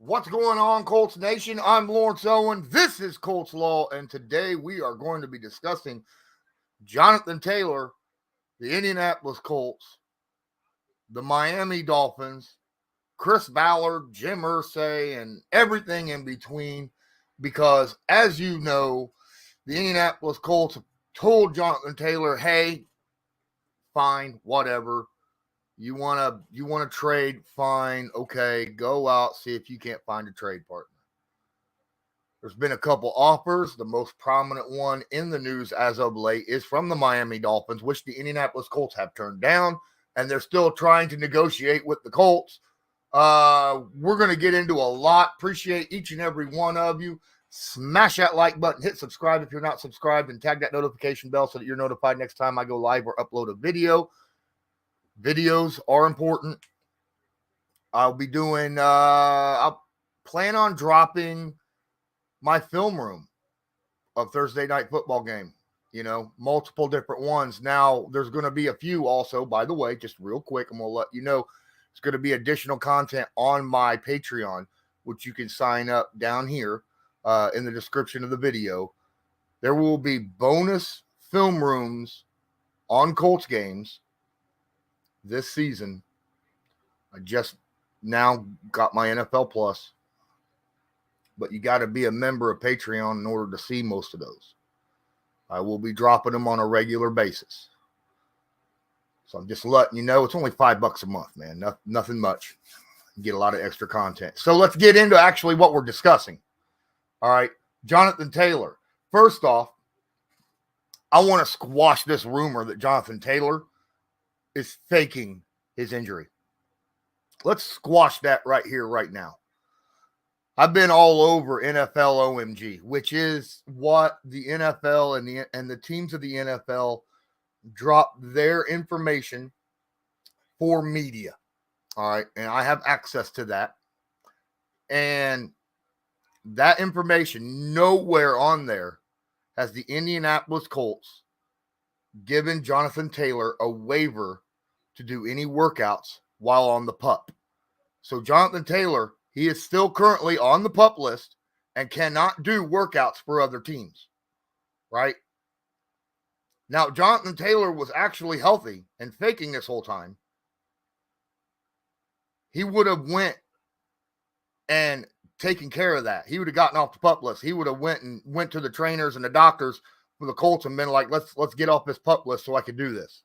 What's going on, Colts Nation? I'm Lawrence Owen. This is Colts Law, and today we are going to be discussing Jonathan Taylor, the Indianapolis Colts, the Miami Dolphins, Chris Ballard, Jim Irsay, and everything in between. Because, as you know, the Indianapolis Colts told Jonathan Taylor, "Hey, fine, whatever. You wanna trade? Fine, okay. Go out, see if you can't find a trade partner." There's been a couple offers. The most prominent one in the news as of late is from the Miami Dolphins, which the Indianapolis Colts have turned down, and they're still trying to negotiate with the Colts. We're going to get into a lot. Appreciate each and every one of you. Smash that like button, hit subscribe if you're not subscribed, and tag that notification bell so that you're notified next time I go live or upload a video. Videos are important. I'll plan on dropping my film room of Thursday night football game, multiple different ones. Now, there's going to be a few also, by the way, just real quick, I'm going to let you know, it's going to be additional content on my Patreon, which you can sign up down here in the description of the video. There will be bonus film rooms on Colts games this season. I just now got my NFL Plus, but you got to be a member of Patreon in order to see most of those. I will be dropping them on a regular basis. So I'm just letting you know, it's only $5 a month, man. Nothing much. You get a lot of extra content. So let's get into actually what we're discussing. All right, Jonathan Taylor. First off, I want to squash this rumor that Jonathan Taylor is faking his injury. Let's squash that right here, right now. I've been all over NFL OMG, which is what the NFL and the teams of the NFL drop their information for media. All right, and I have access to that. And that information, nowhere on there has the Indianapolis Colts given Jonathan Taylor a waiver to do any workouts while on the PUP. So Jonathan Taylor, he is still currently on the PUP list and cannot do workouts for other teams, right? Now, Jonathan Taylor was actually healthy and faking this whole time. He would have went and taken care of that. He would have gotten off the PUP list. He would have went to the trainers and the doctors for the Colts and been like, let's get off this PUP list so I can do this,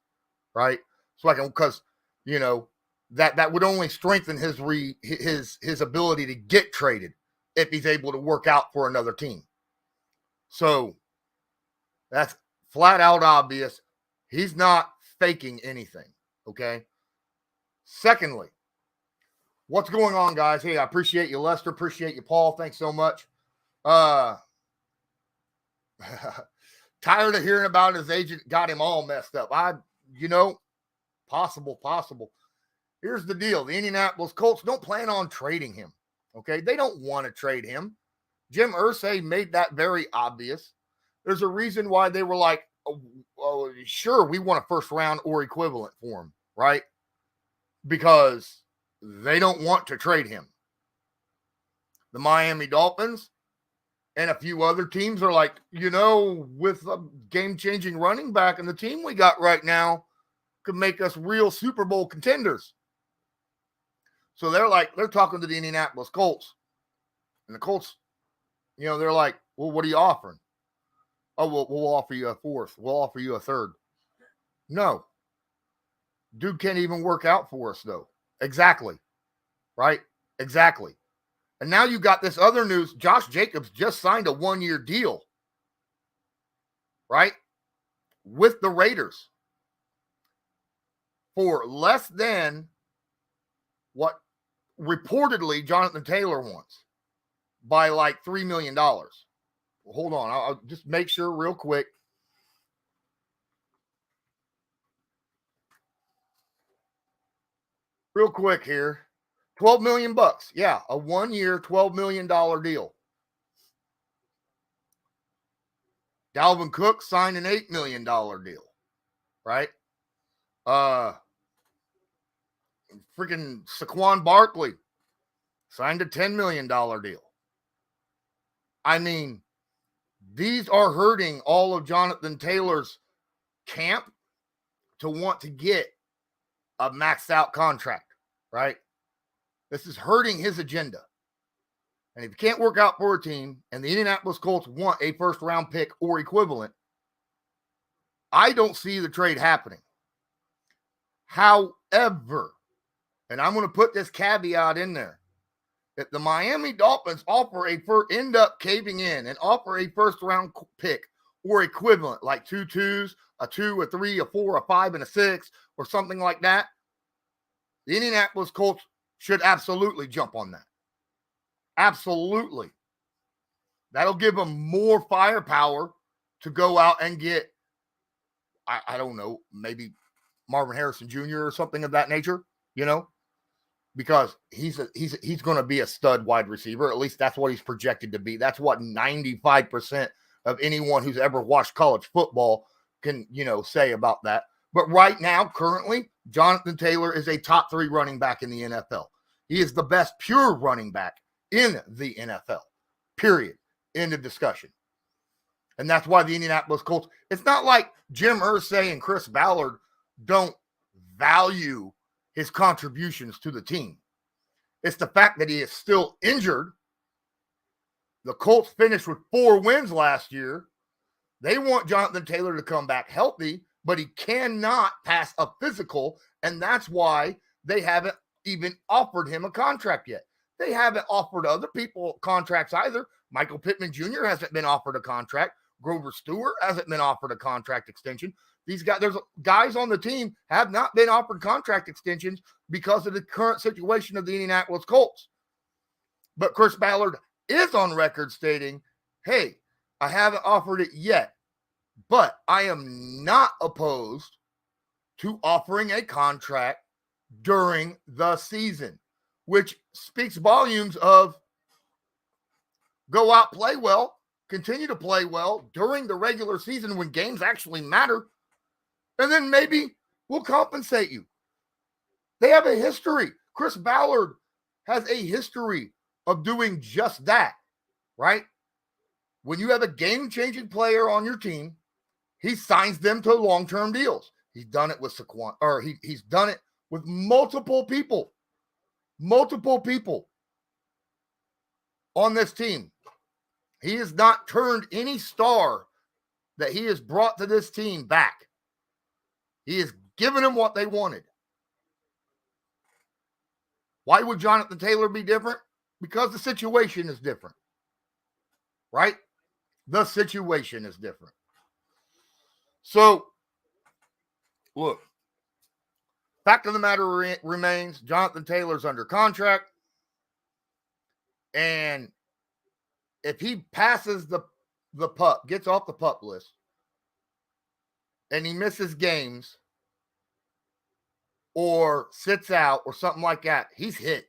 right? So I can, because, that would only strengthen his ability to get traded if he's able to work out for another team. So that's flat out obvious. He's not faking anything, okay? Secondly, what's going on, guys? Hey, I appreciate you, Lester. Appreciate you, Paul. Thanks so much. Tired of hearing about his agent got him all messed up. Possible. Here's the deal. The Indianapolis Colts don't plan on trading him, okay? They don't want to trade him. Jim Irsay made that very obvious. There's a reason why they were like, oh, sure, we want a first round or equivalent for him, right? Because they don't want to trade him. The Miami Dolphins and a few other teams are like, with a game-changing running back and the team we got right now could make us real Super Bowl contenders. So they're talking to the Indianapolis Colts. And the Colts, they're like, well, what are you offering? Oh, we'll offer you a fourth. We'll offer you a third. No. Dude can't even work out for us, though. Exactly. Right? Exactly. And now you got this other news. Josh Jacobs just signed a 1-year deal. Right? With the Raiders. For less than what reportedly Jonathan Taylor wants. By like $3 million. Well, hold on. I'll just make sure real quick. Real quick here. $12 million. Yeah, a 1-year, $12 million deal. Dalvin Cook signed an $8 million deal. Right? Freaking Saquon Barkley signed a $10 million deal. I mean, these are hurting all of Jonathan Taylor's camp to want to get a maxed out contract, right? This is hurting his agenda. And if you can't work out for a team and the Indianapolis Colts want a first round pick or equivalent, I don't see the trade happening. However, and I'm going to put this caveat in there, if the Miami Dolphins end up caving in and offer a first round pick or equivalent, like 2 2s, a 2, a 3, a 4, a 5, and a 6, or something like that, the Indianapolis Colts should absolutely jump on that. Absolutely. That'll give them more firepower to go out and get, I don't know, maybe Marvin Harrison Jr. or something of that nature, because he's going to be a stud wide receiver. At least that's what he's projected to be. That's what 95% of anyone who's ever watched college football can, say about that. But right now, currently, Jonathan Taylor is a top 3 running back in the NFL. He is the best pure running back in the NFL, period. End of discussion. And that's why the Indianapolis Colts, it's not like Jim Irsay and Chris Ballard don't value his contributions to the team. It's the fact that he is still injured. The Colts finished with 4 wins last year. They want Jonathan Taylor to come back healthy, but he cannot pass a physical, and that's why they haven't even offered him a contract yet. They haven't offered other people contracts either. Michael Pittman Jr. hasn't been offered a contract. Grover Stewart hasn't been offered a contract extension. There's guys on the team have not been offered contract extensions because of the current situation of the Indianapolis Colts. But Chris Ballard is on record stating, hey, I haven't offered it yet, but I am not opposed to offering a contract during the season, which speaks volumes of go out, play well, continue to play well during the regular season when games actually matter, and then maybe we'll compensate you. They have a history. Chris Ballard has a history of doing just that, right? When you have a game-changing player on your team, he signs them to long-term deals. He's done it with Saquon, or he's done it with multiple people on this team. He has not turned any star that he has brought to this team back. He has given them what they wanted. Why would Jonathan Taylor be different? Because the situation is different, right? The situation is different. So, look, fact of the matter remains, Jonathan Taylor's under contract, and if he passes the pup, gets off the pup list, and he misses games or sits out or something like that, he's hit.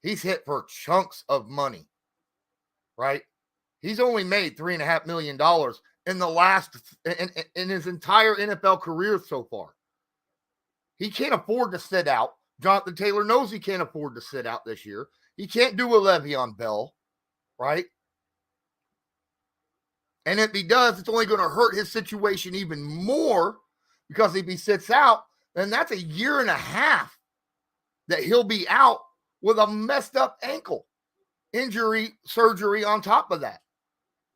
He's hit for chunks of money, right? He's only made $3.5 million in his entire NFL career so far. He can't afford to sit out. Jonathan Taylor knows he can't afford to sit out this year. He can't do a Le'Veon Bell, right? And if he does, it's only going to hurt his situation even more, because if he sits out, then that's a year and a half that he'll be out with a messed up ankle, injury, surgery on top of that.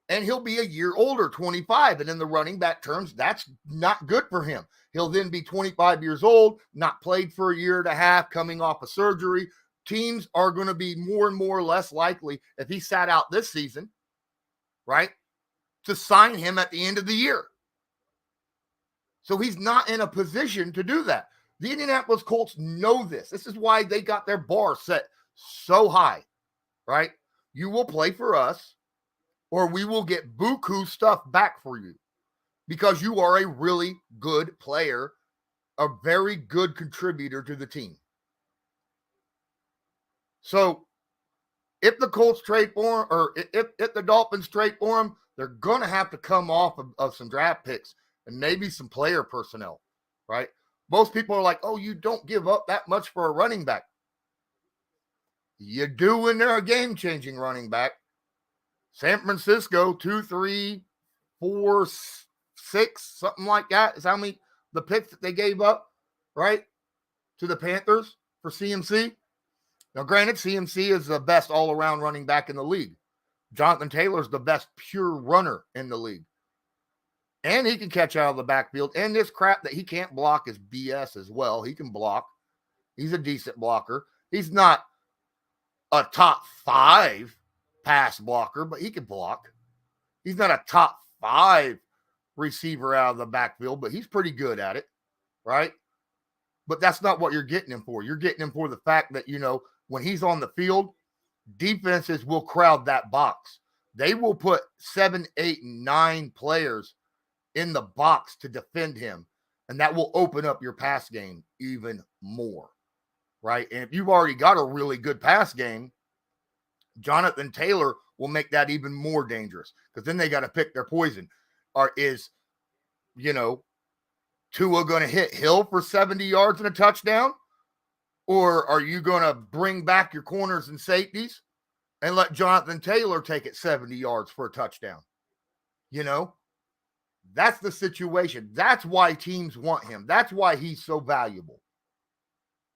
And he'll be a year older, 25. And in the running back terms, that's not good for him. He'll then be 25 years old, not played for a year and a half, coming off a surgery. Teams are going to be more and more less likely, if he sat out this season, right, to sign him at the end of the year. So he's not in a position to do that. The Indianapolis Colts know this. This is why they got their bar set so high, right? You will play for us, or we will get buku stuff back for you, because you are a really good player, a very good contributor to the team. So if the Colts trade for him, or if the Dolphins trade for him, they're going to have to come off of some draft picks and maybe some player personnel, right? Most people are like, oh, you don't give up that much for a running back. You do when they're a game-changing running back. San Francisco, 2, 3, 4, 6, something like that is how many the picks that they gave up, right, to the Panthers for CMC. Now, granted, CMC is the best all-around running back in the league. Jonathan Taylor is the best pure runner in the league. And he can catch out of the backfield. And this crap that he can't block is BS as well. He can block. He's a decent blocker. He's not a top 5 pass blocker, but he can block. He's not a top 5 receiver out of the backfield, but he's pretty good at it, right? But that's not what you're getting him for. You're getting him for the fact that, when he's on the field, defenses will crowd that box. They will put 7, 8, 9 players in the box to defend him, and that will open up your pass game even more, right? And if you've already got a really good pass game, Jonathan Taylor will make that even more dangerous, because then they got to pick their poison. Is Tua going to hit Hill for 70 yards and a touchdown? Or are you going to bring back your corners and safeties and let Jonathan Taylor take it 70 yards for a touchdown? That's the situation. That's why teams want him. That's why he's so valuable.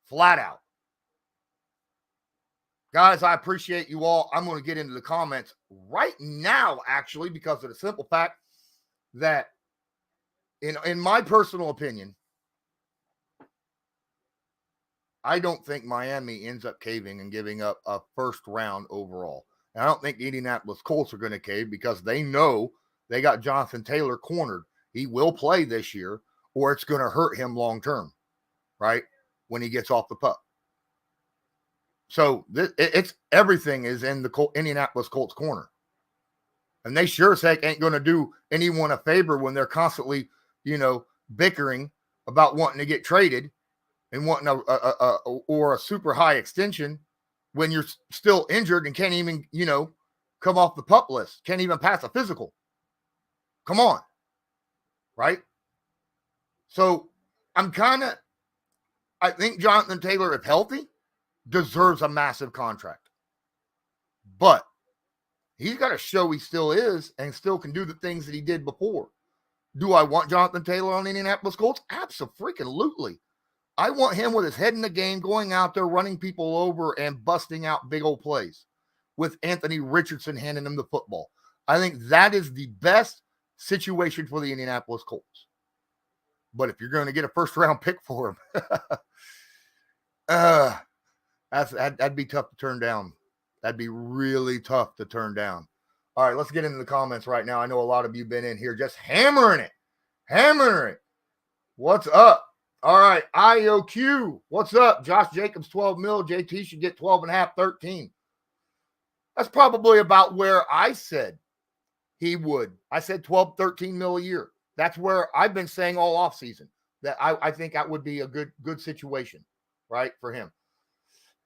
Flat out. Guys, I appreciate you all. I'm going to get into the comments right now, actually, because of the simple fact that, in my personal opinion, I don't think Miami ends up caving and giving up a first round overall. And I don't think the Indianapolis Colts are going to cave, because they know they got Jonathan Taylor cornered. He will play this year, or it's going to hurt him long term, right, when he gets off the pup. So it's everything is in the Indianapolis Colts corner. And they sure as heck ain't going to do anyone a favor when they're constantly, bickering about wanting to get traded and wanting a super high extension when you're still injured and can't even, come off the pup list, can't even pass a physical. Come on. Right? So I think Jonathan Taylor, if healthy, deserves a massive contract. But he's got to show he still is and still can do the things that he did before. Do I want Jonathan Taylor on the Indianapolis Colts? Absolutely. I want him with his head in the game, going out there, running people over and busting out big old plays with Anthony Richardson handing him the football. I think that is the best situation for the Indianapolis Colts. But if you're going to get a first-round pick for him, that'd be tough to turn down. That'd be really tough to turn down. All right, let's get into the comments right now. I know a lot of you been in here just hammering it. What's up? All right, IOQ, what's up? Josh Jacobs, 12 mil. JT should get 12 and a half, 13. That's probably about where I said he would. I said 12, 13 mil a year. That's where I've been saying all offseason that I think that would be a good situation, right, for him.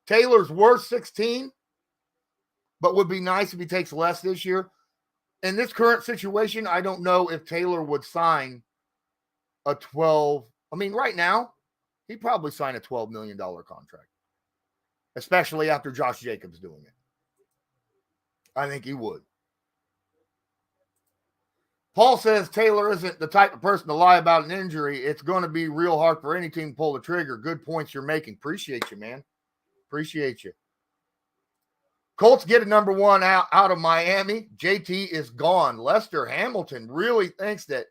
Taylor's worth 16, but would be nice if he takes less this year. In this current situation, I don't know if Taylor would sign a 12. I mean, right now, he'd probably sign a $12 million contract, especially after Josh Jacobs doing it. I think he would. Paul says Taylor isn't the type of person to lie about an injury. It's going to be real hard for any team to pull the trigger. Good points you're making. Appreciate you, man. Appreciate you. Colts get a number 1 out of Miami. JT is gone. Lester Hamilton really thinks that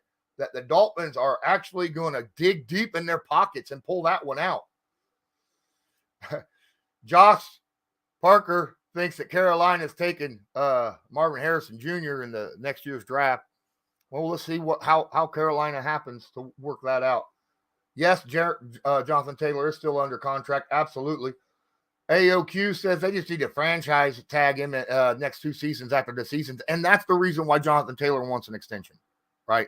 the Dolphins are actually going to dig deep in their pockets and pull that one out. Josh Parker thinks that Carolina's taking Marvin Harrison Jr. in the next year's draft. Well, let's see how Carolina happens to work that out. Yes, Jonathan Taylor is still under contract. Absolutely. AOQ says they just need to franchise tag him next 2 seasons after the season. And that's the reason why Jonathan Taylor wants an extension, right?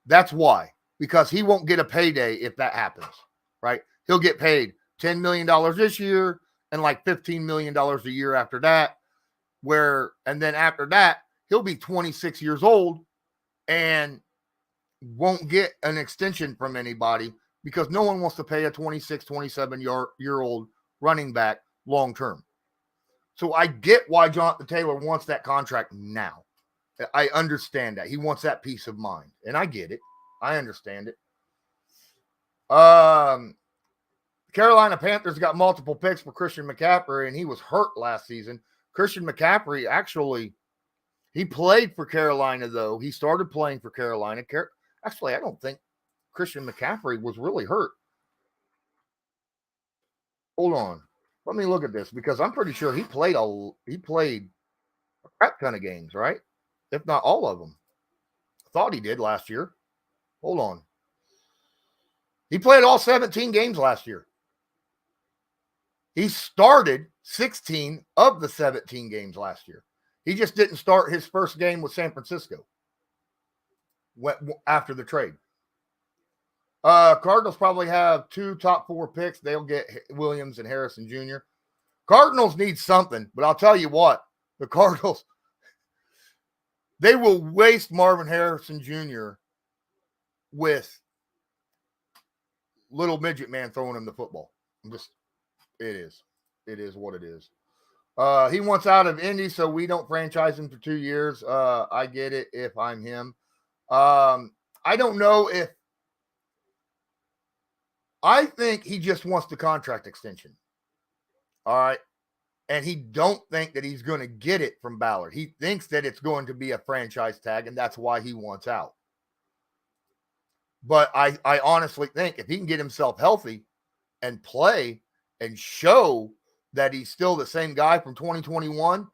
That's why. Because he won't get a payday if that happens, right? He'll get paid $10 million this year and like $15 million a year after that. And then after that, he'll be 26 years old and won't get an extension from anybody because no one wants to pay a 26, 27-year-old running back long term. So I get why Jonathan Taylor wants that contract now. I understand that. He wants that peace of mind. And I get it. I understand it. Carolina Panthers got multiple picks for Christian McCaffrey, and he was hurt last season. Christian McCaffrey, actually, he played for Carolina, though. He started playing for Carolina. Actually, I don't think Christian McCaffrey was really hurt. Hold on. Let me look at this, because I'm pretty sure he played a crap ton of games, right? If not all of them. I thought he did last year. Hold on. He played all 17 games last year. He started 16 of the 17 games last year. He just didn't start his first game with San Francisco after the trade. Cardinals probably have 2 top 4 picks. They'll get Williams and Harrison Jr. Cardinals need something, but I'll tell you what, the Cardinals, they will waste Marvin Harrison Jr. with little midget man throwing him the football. It is what it is. He wants out of Indy, so we don't franchise him for 2 years. I get it if I'm him. I don't know if I think he just wants the contract extension. All right. And he don't think that he's going to get it from Ballard. He thinks that it's going to be a franchise tag, and that's why he wants out. But I honestly think if he can get himself healthy and play and show that he's still the same guy from 2021,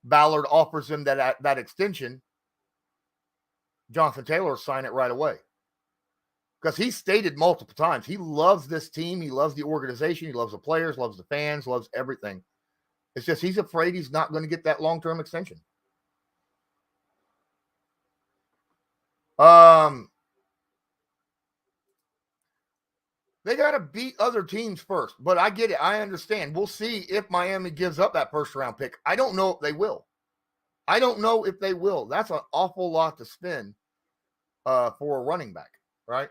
Ballard offers him that extension, Jonathan Taylor will sign it right away. Because he stated multiple times, he loves this team, he loves the organization, he loves the players, loves the fans, loves everything. It's just he's afraid he's not going to get that long-term extension. They got to beat other teams first, but I get it. I understand. We'll see if Miami gives up that first-round pick. I don't know if they will. That's an awful lot to spend for a running back, right?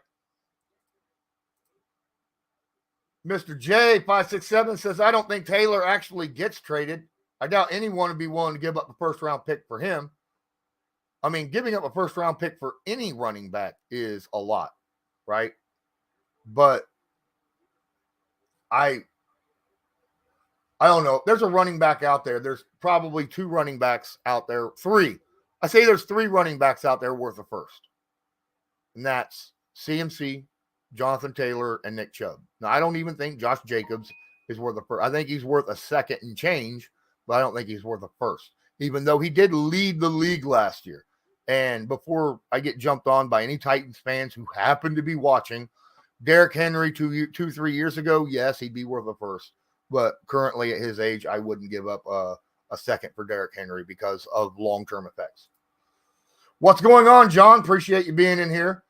Mr. J567 says, I don't think Taylor actually gets traded. I doubt anyone would be willing to give up a first-round pick for him. I mean, giving up a first-round pick for any running back is a lot, right? But I don't know. There's a running back out there. There's probably 2 running backs out there. 3. I say there's 3 running backs out there worth a first. And that's CMC, Jonathan Taylor, and Nick Chubb. Now, I don't even think Josh Jacobs is worth a first. I think he's worth a second and change, but I don't think he's worth a first, even though he did lead the league last year. And before I get jumped on by any Titans fans who happen to be watching, Derrick Henry 3 years ago, yes, he'd be worth a first. But currently at his age, I wouldn't give up a second for Derrick Henry because of long-term effects. What's going on, John? Appreciate you being in here.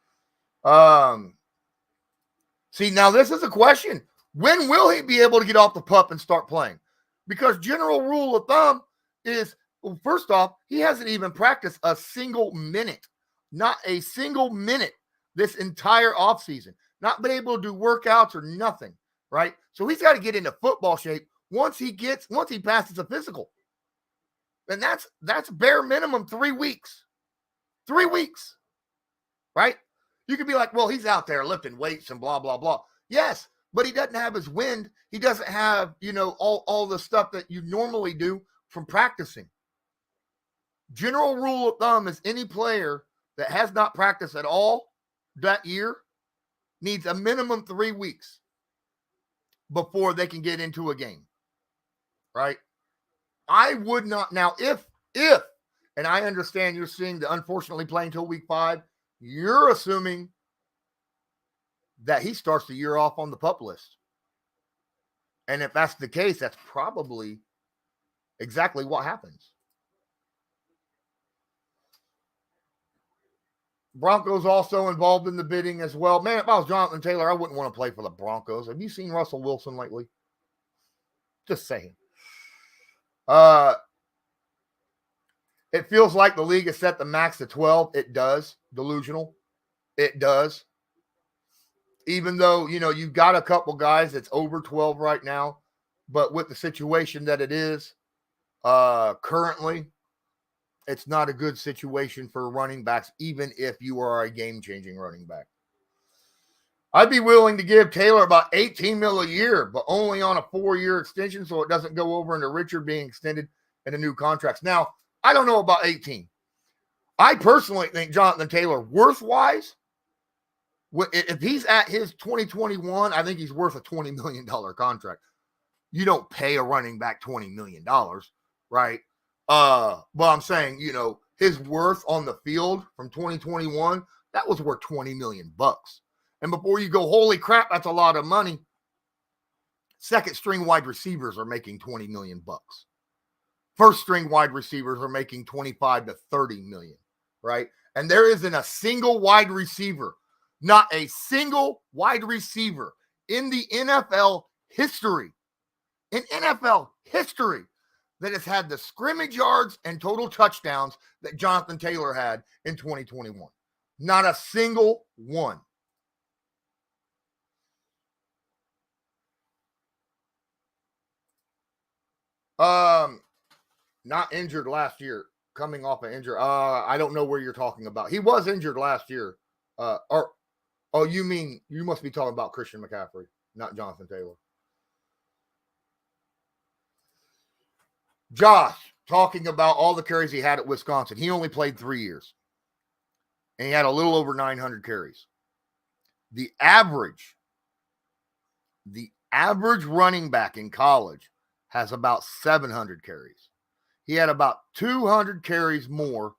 See, now this is a question. When will he be able to get off the pup and start playing? Because general rule of thumb is, well, first off, he hasn't even practiced a single minute. Not a single minute this entire offseason. Not been able to do workouts or nothing, right? So he's got to get into football shape once he passes a physical. And that's bare minimum 3 weeks. 3 weeks, right? You could be like, well, he's out there lifting weights and blah, blah, blah. Yes, but he doesn't have his wind. He doesn't have, all the stuff that you normally do from practicing. General rule of thumb is any player that has not practiced at all that year needs a minimum 3 weeks before they can get into a game, right? I would not. Now, if, and I understand you're seeing the unfortunately playing until week 5, you're assuming that he starts the year off on the PUP list. And if that's the case, that's probably exactly what happens. Broncos also involved in the bidding as well. Man, if I was Jonathan Taylor, I wouldn't want to play for the Broncos. Have you seen Russell Wilson lately? Just saying. It feels like the league has set the max to 12. It does. Delusional. It does. Even though, you've got a couple guys that's over 12 right now. But with the situation that it is currently, it's not a good situation for running backs, even if you are a game-changing running back. I'd be willing to give Taylor about $18 million a year, but only on a 4-year extension, so it doesn't go over into Richard being extended into new contracts. Now, I don't know about 18. I personally think Jonathan Taylor, worth-wise, if he's at his 2021, I think he's worth a $20 million contract. You don't pay a running back $20 million, right? But I'm saying, his worth on the field from 2021, that was worth $20 million. And before you go, holy crap, that's a lot of money. Second string wide receivers are making $20 million. First string wide receivers are making 25 to 30 million, right? And there isn't a single wide receiver, not a single wide receiver in the NFL history, that has had the scrimmage yards and total touchdowns that Jonathan Taylor had in 2021. Not a single one. Not injured last year, coming off an injury. I don't know where you're talking about. He was injured last year. You must be talking about Christian McCaffrey, not Jonathan Taylor. Josh, talking about all the carries he had at Wisconsin. He only played 3 years. And he had a little over 900 carries. The average running back in college has about 700 carries. He had about 200 carries more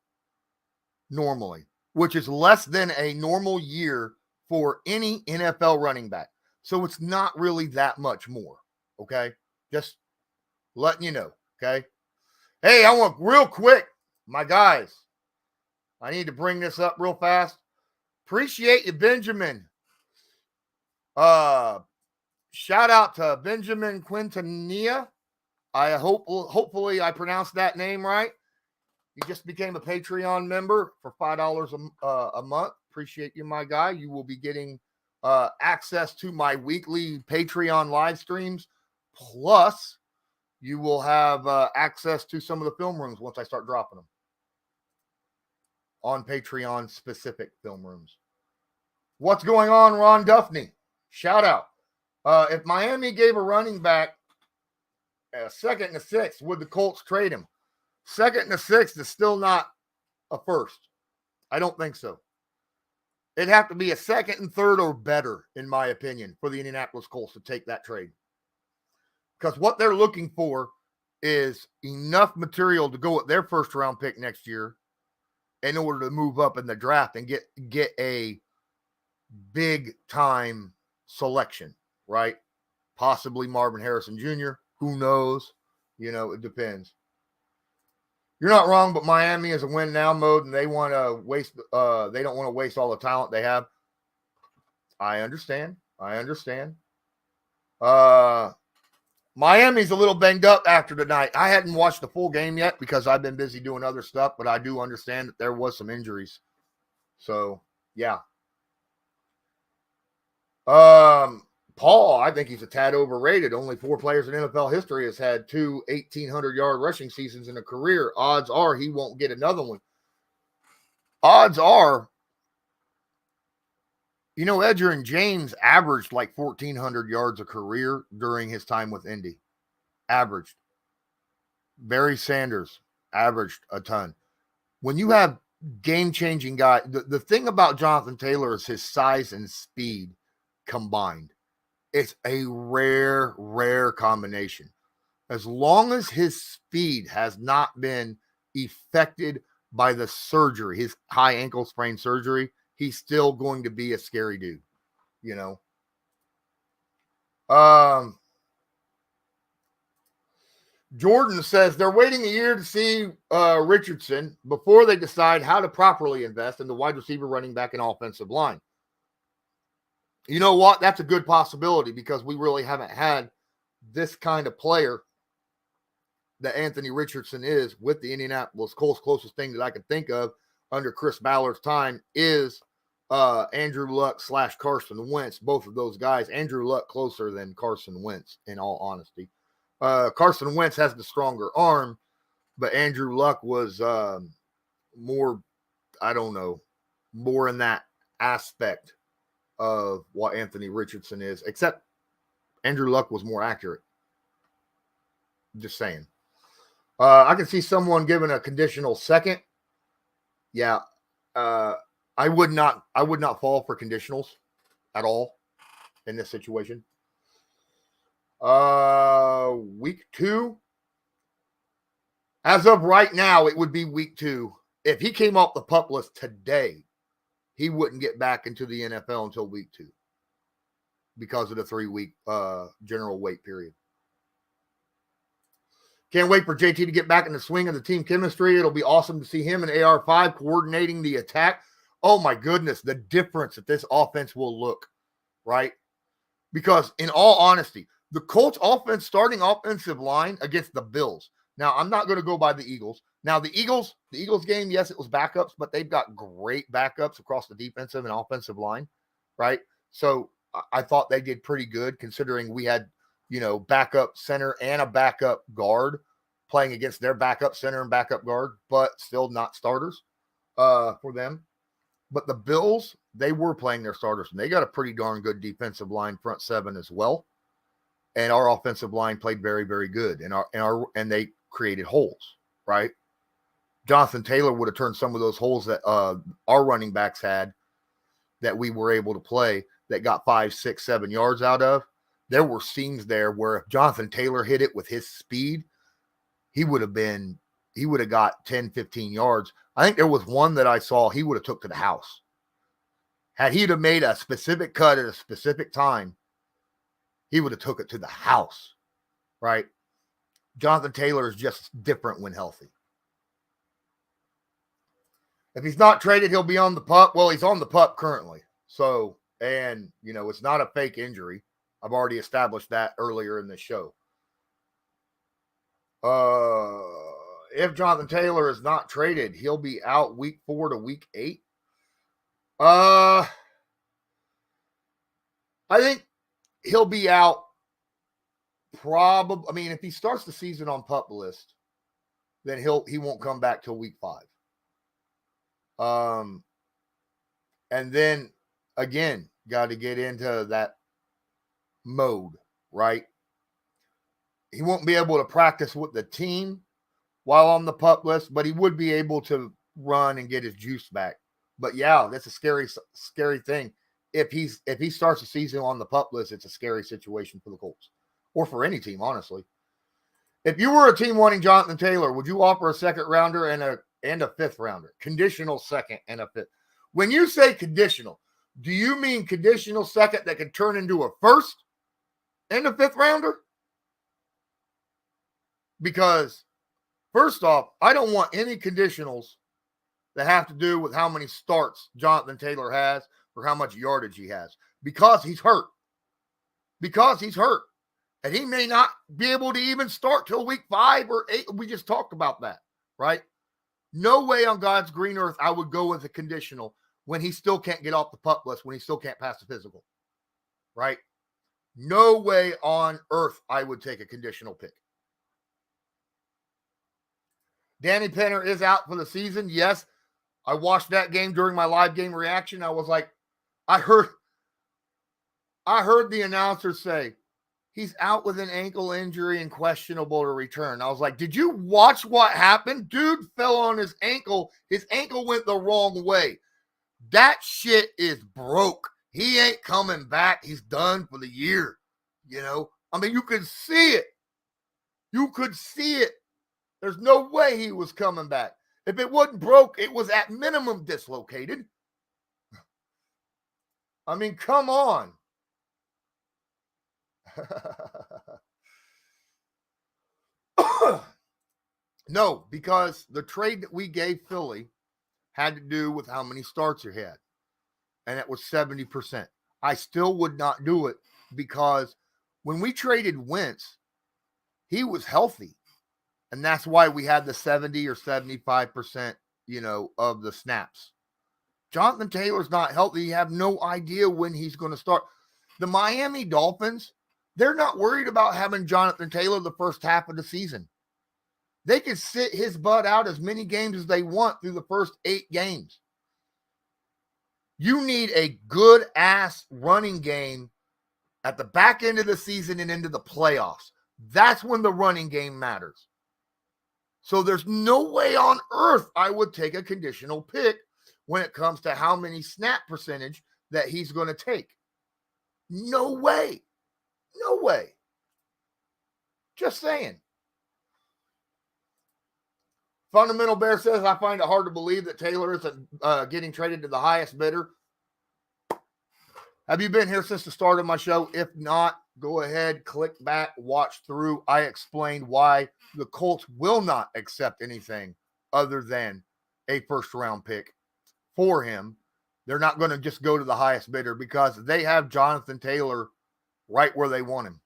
normally, which is less than a normal year for any NFL running back. So it's not really that much more, okay? Just letting you know, okay? Hey, I want real quick, my guys, I need to bring this up real fast. Appreciate you, Benjamin. Shout out to Benjamin Quintanilla. Hopefully I pronounced that name right. You just became a Patreon member for $5 a month. Appreciate you, my guy. You will be getting access to my weekly Patreon live streams. Plus, you will have access to some of the film rooms once I start dropping them on Patreon specific film rooms. What's going on, Ron Duffney? Shout out. If Miami gave a running back a second and a sixth, would the Colts trade him? Second and a sixth is still not a first. I don't think so. It'd have to be a second and third or better, in my opinion, for the Indianapolis Colts to take that trade. Because what they're looking for is enough material to go with their first round pick next year in order to move up in the draft and get a big time selection, right? Possibly Marvin Harrison Jr. Who knows? It depends. You're not wrong, but Miami is a win now mode, and they want to waste. They don't want to waste all the talent they have. I understand. Miami's a little banged up after tonight. I hadn't watched the full game yet because I've been busy doing other stuff, but I do understand that there was some injuries. So yeah. Paul, I think he's a tad overrated. Only 4 players in NFL history has had 2 1,800-yard rushing seasons in a career. Odds are he won't get another one. Odds are, Edgerrin James averaged like 1,400 yards a career during his time with Indy. Averaged. Barry Sanders averaged a ton. When you have game-changing guy, the thing about Jonathan Taylor is his size and speed combined. It's a rare combination. As long as his speed has not been affected by the surgery, his high ankle sprain surgery, he's still going to be a scary dude, Jordan says they're waiting a year to see Richardson before they decide how to properly invest in the wide receiver, running back, and offensive line. You know what? That's a good possibility because we really haven't had this kind of player that Anthony Richardson is with the Indianapolis Colts. Closest thing that I can think of under Chris Ballard's time is Andrew Luck / Carson Wentz. Both of those guys. Andrew Luck closer than Carson Wentz, in all honesty. Carson Wentz has the stronger arm, but Andrew Luck was more, I don't know, more in that aspect of what Anthony Richardson is, except Andrew Luck was more accurate. Just saying. I can see someone giving a conditional second. Yeah. I would not fall for conditionals at all in this situation. Week 2. As of right now, it would be week 2. If he came off the PUP list today, he wouldn't get back into the NFL until week 2 because of the 3-week general wait period. Can't wait for JT to get back in the swing of the team chemistry. It'll be awesome to see him and AR5 coordinating the attack. Oh, my goodness, the difference that this offense will look, right? Because in all honesty, the Colts offense, starting offensive line against the Bills. Now, I'm not going to go by the Eagles. Now, the Eagles game, yes, it was backups, but they've got great backups across the defensive and offensive line, right? So I thought they did pretty good considering we had, backup center and a backup guard playing against their backup center and backup guard, but still not starters for them. But the Bills, they were playing their starters, and they got a pretty darn good defensive line, front seven as well. And our offensive line played very, very good, and they created holes, right? Jonathan Taylor would have turned some of those holes that our running backs had that we were able to play that got 5, 6, 7 yards out of. There were scenes there where if Jonathan Taylor hit it with his speed, he would have got 10, 15 yards. I think there was one that I saw he would have took to the house. Had he have made a specific cut at a specific time, he would have took it to the house, right? Jonathan Taylor is just different when healthy. If he's not traded, he'll be on the PUP. Well, he's on the PUP currently. So, and, it's not a fake injury. I've already established that earlier in the show. If Jonathan Taylor is not traded, he'll be out week 4 to week 8. I think he'll be out probably. I mean, if he starts the season on PUP list, then he won't come back till week 5. And then again, got to get into that mode, right? He won't be able to practice with the team while on the PUP list, but he would be able to run and get his juice back. But yeah, that's a scary thing. If he starts the season on the PUP list, it's a scary situation for the Colts or for any team, honestly. If you were a team wanting Jonathan Taylor, would you offer a second rounder and a fifth rounder? Conditional second and a fifth. When you say conditional, do you mean conditional second that can turn into a first and a fifth rounder? Because first off, I don't want any conditionals that have to do with how many starts Jonathan Taylor has or how much yardage he has because he's hurt. And he may not be able to even start till week 5 or 8. We just talked about that, right? No way on God's green earth I would go with a conditional when he still can't get off the PUP list, when he still can't pass the physical, right? No way on earth I would take a conditional pick. Danny Penner is out for the season. Yes, I watched that game during my live game reaction. I was like, I heard the announcer say, he's out with an ankle injury and questionable to return. I was like, did you watch what happened? Dude fell on his ankle. His ankle went the wrong way. That shit is broke. He ain't coming back. He's done for the year. I mean, you could see it. There's no way he was coming back. If it wasn't broke, it was at minimum dislocated. I mean, come on. No, because the trade that we gave Philly had to do with how many starts you had. And it was 70%. I still would not do it because when we traded Wentz, he was healthy. And that's why we had the 70 or 75%, of the snaps. Jonathan Taylor's not healthy. You have no idea when he's going to start. The Miami Dolphins They're not worried about having Jonathan Taylor the first half of the season. They can sit his butt out as many games as they want through the first 8 games. You need a good ass running game at the back end of the season and into the playoffs. That's when the running game matters. So there's no way on earth I would take a conditional pick when it comes to how many snap percentage that he's going to take. No way. No way. Just saying. Fundamental Bear says, I find it hard to believe that Taylor isn't getting traded to the highest bidder. Have you been here since the start of my show? If not, go ahead, click back, watch through. I explained why the Colts will not accept anything other than a first-round pick for him. They're not going to just go to the highest bidder because they have Jonathan Taylor right where they want him.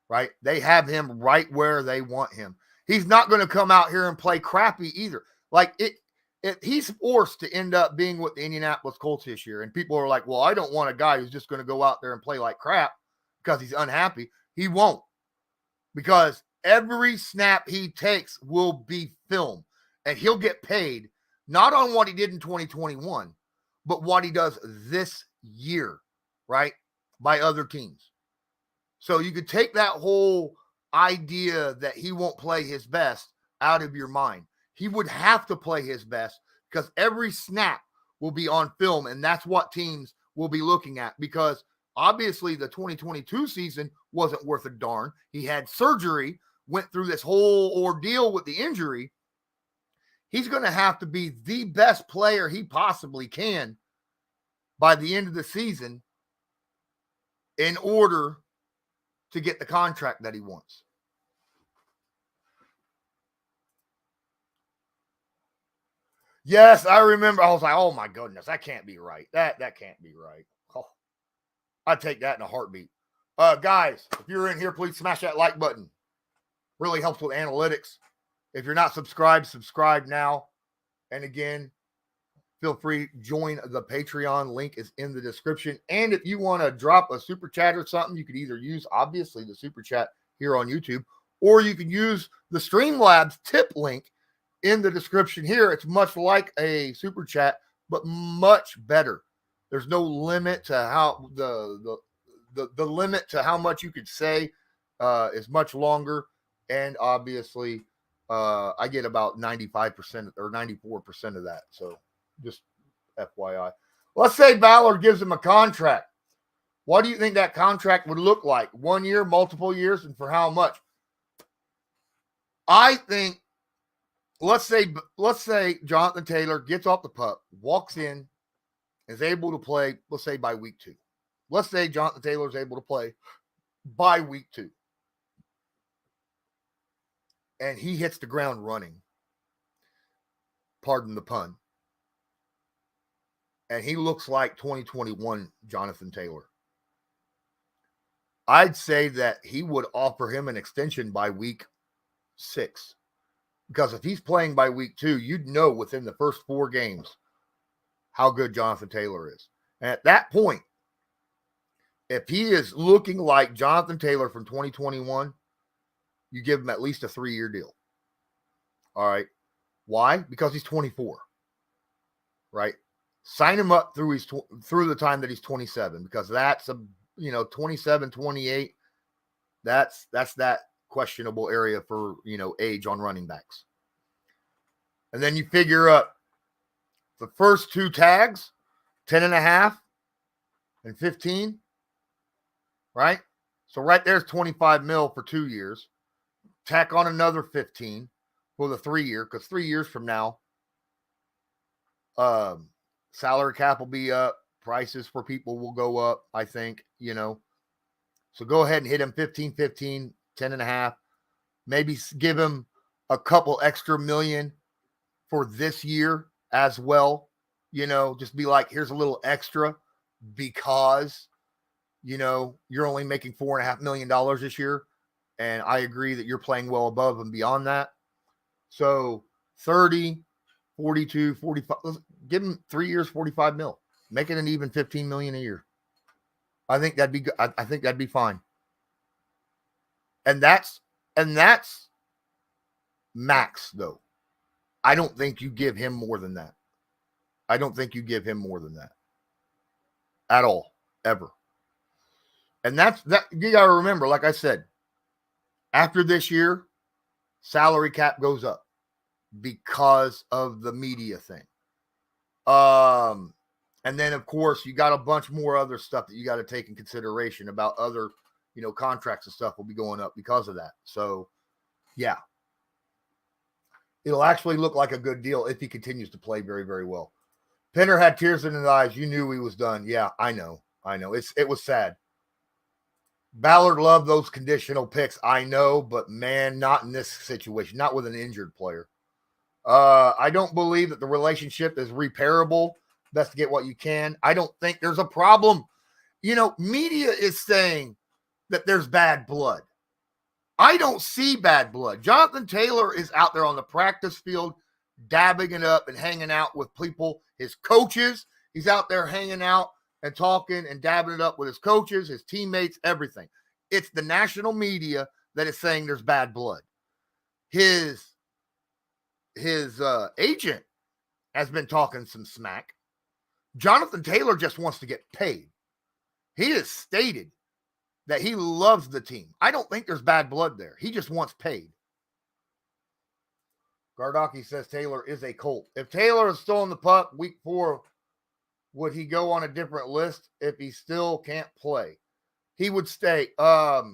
Right? They have him right where they want him. He's not going to come out here and play crappy either. Like, he's forced to end up being with the Indianapolis Colts this year. And people are like, well, I don't want a guy who's just going to go out there and play like crap because he's unhappy. He won't. Because every snap he takes will be film. And he'll get paid not on what he did in 2021, but what he does this year, right? By other teams. So you could take that whole idea that he won't play his best out of your mind. He would have to play his best because every snap will be on film, and that's what teams will be looking at because obviously the 2022 season wasn't worth a darn. He had surgery, went through this whole ordeal with the injury. He's going to have to be the best player he possibly can by the end of the season in order to get the contract that he wants. Yes, I remember. I was like, oh my goodness, that can't be right. That can't be right. Oh, I'd take that in a heartbeat. Guys, if you're in here, please smash that like button. Really helps with analytics. If you're not subscribed, subscribe now. And again, feel free, join the Patreon. Link is in the description. And if you want to drop a super chat or something, you could either use, obviously, the super chat here on YouTube, or you can use the Streamlabs tip link in the description here. It's much like a super chat, but much better. There's no limit to how the limit to how much you could say is much longer. And obviously, I get about 95% or 94% of that. So just FYI. Let's say Ballard gives him a contract. What do you think that contract would look like? 1 year, multiple years, and for how much? I think, let's say Jonathan Taylor gets off the pup, walks in, is able to play, let's say by week 2. Let's say Jonathan Taylor is able to play by week 2. And he hits the ground running. Pardon the pun. And he looks like 2021 Jonathan Taylor. I'd say that he would offer him an extension by week 6. Because if he's playing by week 2, you'd know within the first 4 games how good Jonathan Taylor is. And at that point, if he is looking like Jonathan Taylor from 2021, you give him at least a 3-year deal. All right. Why? Because he's 24. Right? Sign him up through the time that he's 27, because that's 27, 28. That's that questionable area for, age on running backs. And then you figure up the first 2 tags, 10.5 and 15, right? So right there's 25 mil for 2 years. Tack on another 15 for the 3-year, because 3 years from now, salary cap will be up. Prices for people will go up, I think, So go ahead and hit him 15, 10.5. Maybe give him a couple extra million for this year as well. Just be like, here's a little extra because, you're only making $4.5 million this year. And I agree that you're playing well above and beyond that. So 30, 42, 45, give him 3 years, 45 mil. Make it an even 15 million a year. I think that'd be good. I think that'd be fine. And that's max though. I don't think you give him more than that. I don't think you give him more than that at all, ever. And that you got to remember, like I said, after this year, salary cap goes up because of the media thing. And then of course you got a bunch more other stuff that you got to take in consideration about other, contracts and stuff will be going up because of that. So, yeah, it'll actually look like a good deal if he continues to play very, very well. Penner had tears in his eyes. You knew he was done. Yeah, I know. It was sad. Ballard loved those conditional picks. I know, but man, not in this situation. Not with an injured player. I don't believe that the relationship is repairable. Best to get what you can. I don't think there's a problem. Media is saying that there's bad blood. I don't see bad blood. Jonathan Taylor is out there on the practice field, dabbing it up and hanging out with people, his coaches. He's out there hanging out and talking and dabbing it up with his coaches, his teammates, everything. It's the national media that is saying there's bad blood. His agent has been talking some smack. Jonathan Taylor just wants to get paid. He has stated that he loves the team. I don't think there's bad blood there. He just wants paid. Gardaki says Taylor is a Colt. If Taylor is still in the pup week 4, would he go on a different list if he still can't play? He would stay. Oh,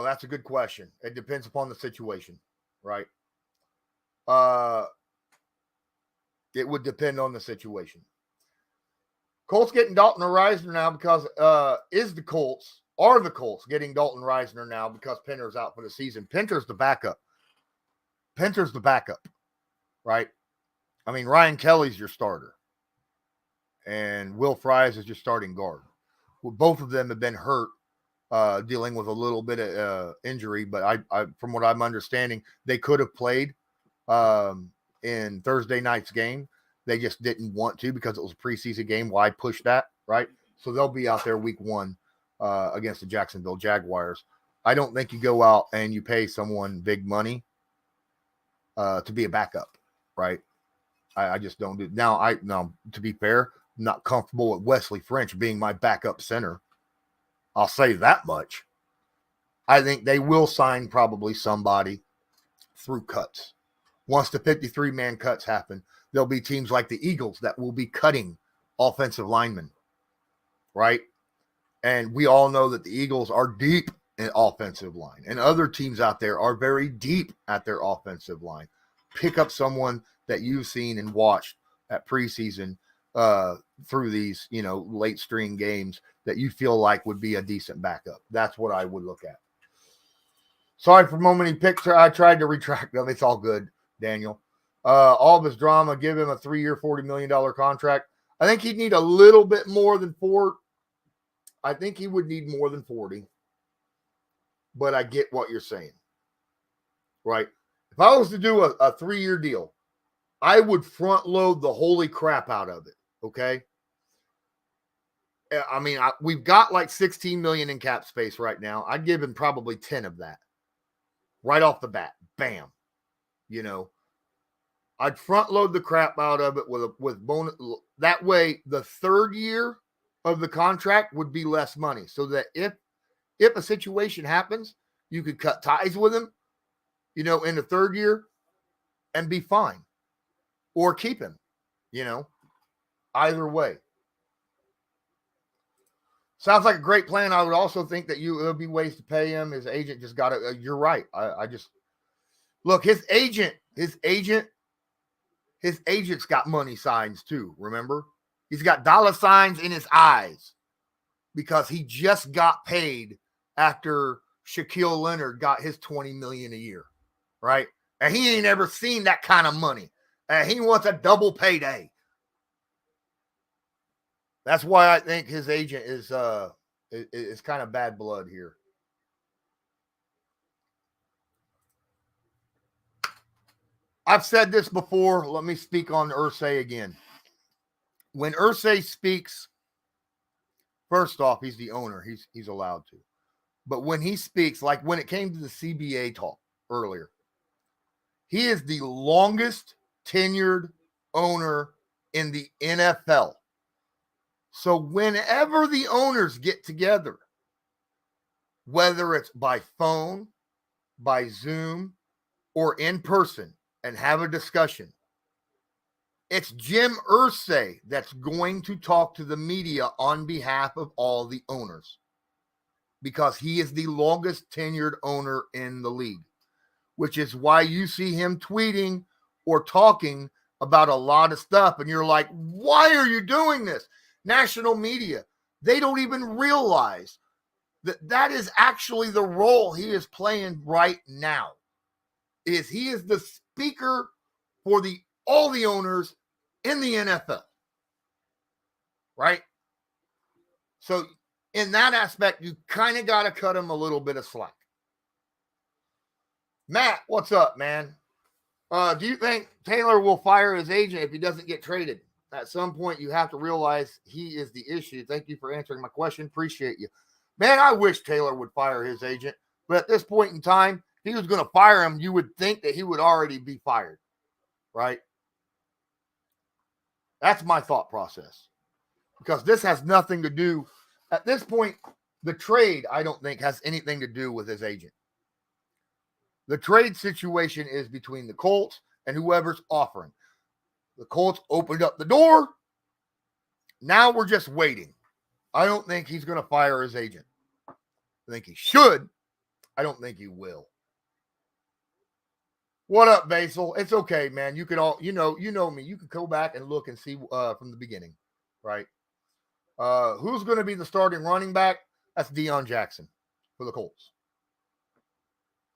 that's a good question. It depends upon the situation, right? It would depend on the situation. Colts getting Dalton Reisner now because are the Colts getting Dalton Reisner now because Penner's out for the season? Penner's the backup. Right? I mean, Ryan Kelly's your starter. And Will Fries is your starting guard. Well, both of them have been hurt, dealing with a little bit of injury, but I from what I'm understanding, they could have played in Thursday night's game. They just didn't want to because it was a preseason game. Why push that, right? So they'll be out there week 1 against the Jacksonville Jaguars. I don't think you go out and you pay someone big money to be a backup, right? I just don't do. Now, to be fair, I'm not comfortable with Wesley French being my backup center. I'll say that much. I think they will sign probably somebody through cuts. Once the 53-man cuts happen, there'll be teams like the Eagles that will be cutting offensive linemen, right? And we all know that the Eagles are deep in offensive line, and other teams out there are very deep at their offensive line. Pick up someone that you've seen and watched at preseason through these, late string games that you feel like would be a decent backup. That's what I would look at. Sorry for momenting picture. I tried to retract them. It's all good, Daniel. All of his drama, give him a 3-year, $40 million contract. I think he'd need a little bit more than 4. I think he would need more than 40. But I get what you're saying. Right? If I was to do a 3-year deal, I would front load the holy crap out of it. Okay? I mean, we've got like $16 million in cap space right now. I'd give him probably 10 of that. Right off the bat. Bam. I'd front load the crap out of it with bonus. That way, the 3rd year of the contract would be less money, so that if a situation happens, you could cut ties with him, in the 3rd year, and be fine, or keep him, either way. Sounds like a great plan. I would also think that there'll be ways to pay him. His agent just got to. You're right. I just look. His agent's got money signs too. Remember, he's got dollar signs in his eyes because he just got paid after Shaquille Leonard got his $20 million a year, right? And he ain't ever seen that kind of money. And he wants a double payday. That's why I think his agent is kind of bad blood here. I've said this before. Let me speak on Irsay again. when Irsay speaks, first off, he's the owner. He's allowed to. But when he speaks, like when it came to the CBA talk earlier, he is the longest tenured owner in the NFL. So whenever the owners get together, whether it's by phone, by Zoom, or in person, and have a discussion, it's Jim Irsay that's going to talk to the media on behalf of all the owners because he is the longest tenured owner in the league, which is why you see him tweeting or talking about a lot of stuff. And you're like, why are you doing this? National media, they don't even realize that that is actually the role he is playing right now. He is the speaker for all the owners in the NFL, right? So in that aspect, you kind of got to cut him a little bit of slack. Matt, what's up, man? Do you think Taylor will fire his agent if he doesn't get traded? At some point, you have to realize he is the issue. Thank you for answering my question. Appreciate you. Man, I wish Taylor would fire his agent. But at this point in time, if he was going to fire him, you would think that he would already be fired, right? That's my thought process. Because this has nothing to do, at this point, the trade, I don't think, has anything to do with his agent. The trade situation is between the Colts and whoever's offering. The Colts opened up the door. Now we're just waiting. I don't think he's going to fire his agent. I think he should. I don't think he will. What up, Basil? It's okay, man. You can all, you know me. You can go back and look and see from the beginning, right? Who's going to be the starting running back? That's Deion Jackson for the Colts.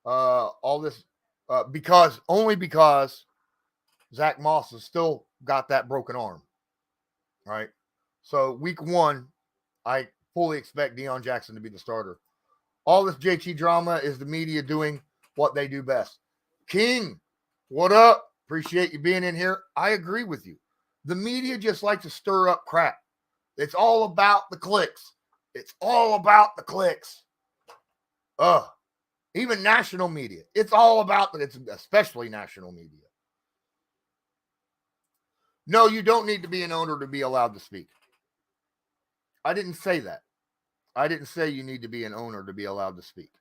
All this because Zach Moss has still got that broken arm, right? So week 1, I fully expect Deion Jackson to be the starter. All this JT drama is the media doing what they do best. King, what up? Appreciate you being in here. I agree with you. The media just like to stir up crap. It's all about the clicks. It's all about the clicks. Even national media. It's all about it's especially national media. No, you don't need to be an owner to be allowed to speak. I didn't say that. I didn't say you need to be an owner to be allowed to speak.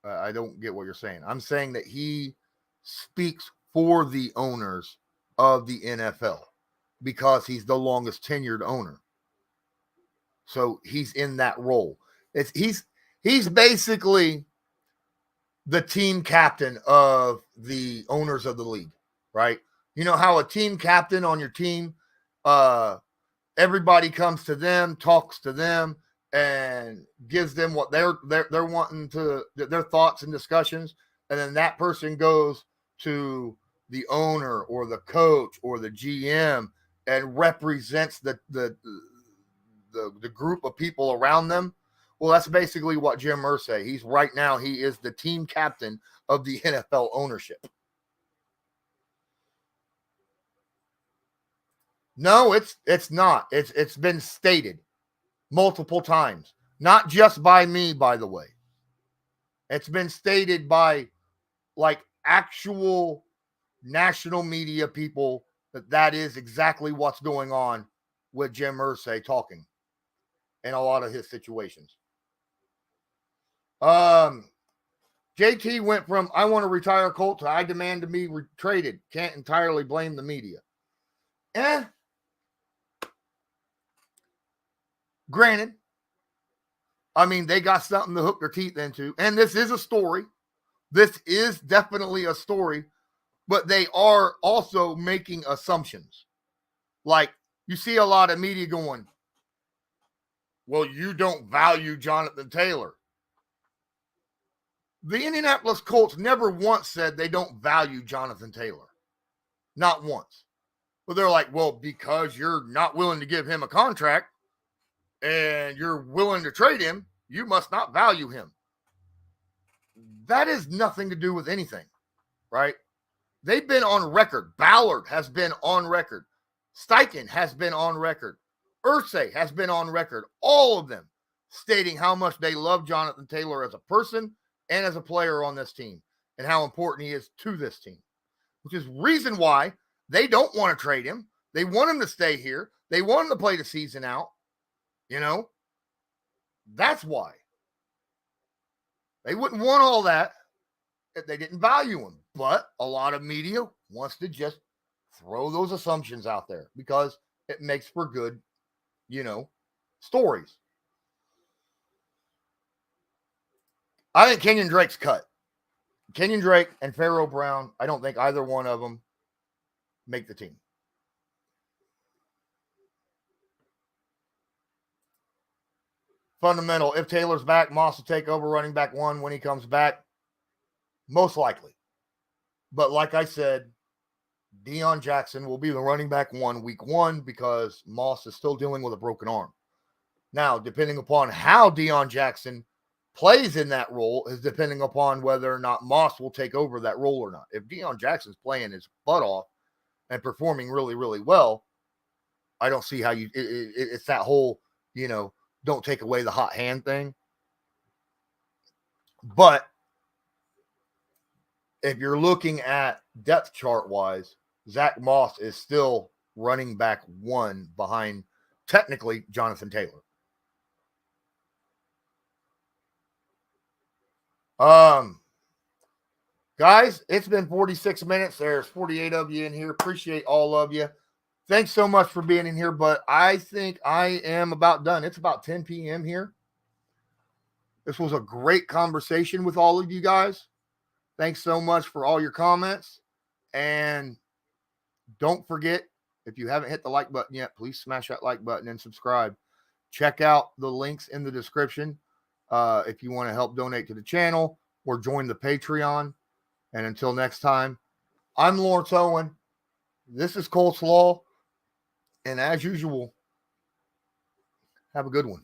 I don't get what you're saying. I'm saying that he speaks for the owners of the NFL because he's the longest tenured owner. So he's in that role. He's basically the team captain of the owners of the league, right? You know how a team captain on your team, everybody comes to them, talks to them, and gives them what they're wanting to, their thoughts and discussions, and then that person goes to the owner or the coach or the GM and represents the group of people around them. Well, that's basically what Jim Irsay. He is the team captain of the NFL ownership. No, it's not. It's been stated multiple times, not just by me, by the way. It's been stated by like actual national media people that is exactly what's going on with Jim Irsay talking in a lot of his situations. JT went from I want to retire Colt to I demand to be traded. Can't entirely blame the media. Granted, I mean, they got something to hook their teeth into. And this is a story. This is definitely a story. But they are also making assumptions. Like, you see a lot of media going, well, you don't value Jonathan Taylor. The Indianapolis Colts never once said they don't value Jonathan Taylor. Not once. But they're like, well, because you're not willing to give him a contract and you're willing to trade him, you must not value him. That has nothing to do with anything, right? They've been on record. Ballard has been on record. Steichen has been on record. Irsay has been on record. All of them stating how much they love Jonathan Taylor as a person and as a player on this team and how important he is to this team, which is reason why they don't want to trade him. They want him to stay here. They want him to play the season out. You know, that's why. They wouldn't want all that if they didn't value him. But a lot of media wants to just throw those assumptions out there because it makes for good, stories. I think Kenyon Drake's cut. Kenyon Drake and Pharaoh Brown, I don't think either one of them make the team. Fundamental. If Taylor's back, Moss will take over running back 1 when he comes back. Most likely. But like I said, Deion Jackson will be the running back 1 week 1 because Moss is still dealing with a broken arm. Now, depending upon how Deion Jackson plays in that role is depending upon whether or not Moss will take over that role or not. If Deion Jackson's playing his butt off and performing really, really well, I don't see how it's that whole, don't take away the hot hand thing. But if you're looking at depth chart wise, Zach Moss is still running back 1 behind technically Jonathan Taylor. Guys, it's been 46 minutes. There's 48 of you in here. Appreciate all of you. Thanks so much for being in here, but I think I am about done. It's about 10 p.m. here. This was a great conversation with all of you guys. Thanks so much for all your comments. And don't forget, if you haven't hit the like button yet, please smash that like button and subscribe. Check out the links in the description if you want to help donate to the channel or join the Patreon. And until next time, I'm Lawrence Owen. This is Colts Law. And as usual, have a good one.